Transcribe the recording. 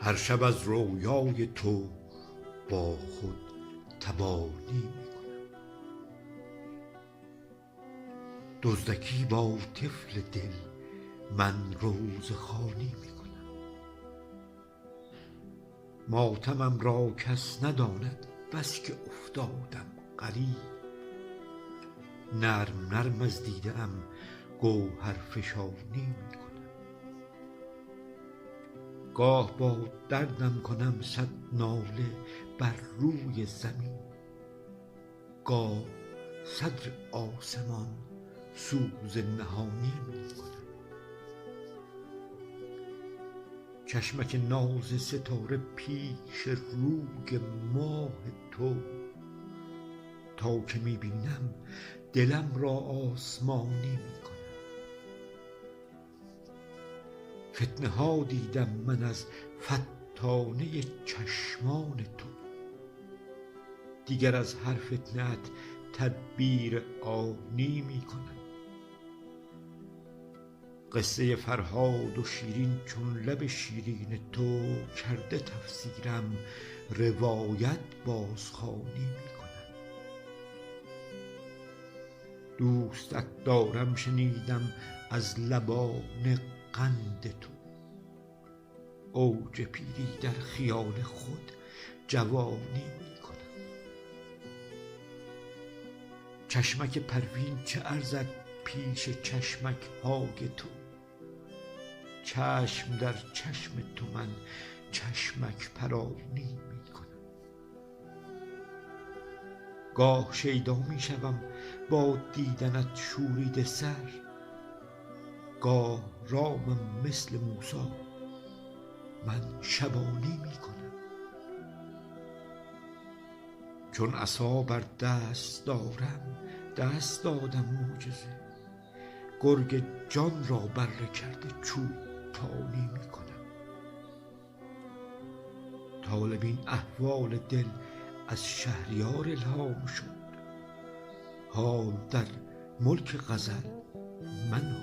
هر شب از رویای تو با خود تبانی می کنم. دزدکی با طفل دل من روزخوانی می کنم. ماتمم را کس نداند بس که افتادم غریب. نرم نرم از دیده ام گوهر فشانی می کنم. گاه با دردم کنم صد ناله بر روی زمین. گاه صدر آسمان سوز نهانی می کنم. چشمک ناز ستاره پیش روی ماه تو. تا که می بینم دلم را آسمانی می کنم. فتنه ها دیدم من از فتانه چشمان تو. دیگر از هر فتنه ات تدبیر آنی می کنم. قصه فرهاد و شیرین چون لب شیرین تو کرده تفسیرم روایت بازخوانی می کنم. دوستت دارم شنیدم از لبان قند تو. اوج پیری در خیال خود جوانی می کنم. چشمک پروین چه ارزد پیش چشمک های تو. چشم در چشم تو من چشمک پرانی می کنم. گاه شیدا می شوم با دیدنت شوریده سر. گاه رامم مثل موسی من شبانی می کنم. چون عصا بر دست دارم دست دادم معجزه. گرگ جان را بره کرده چوب تانی می کنم. طالب این احوال دل از شهریار الهام شد. حال در ملک غزل من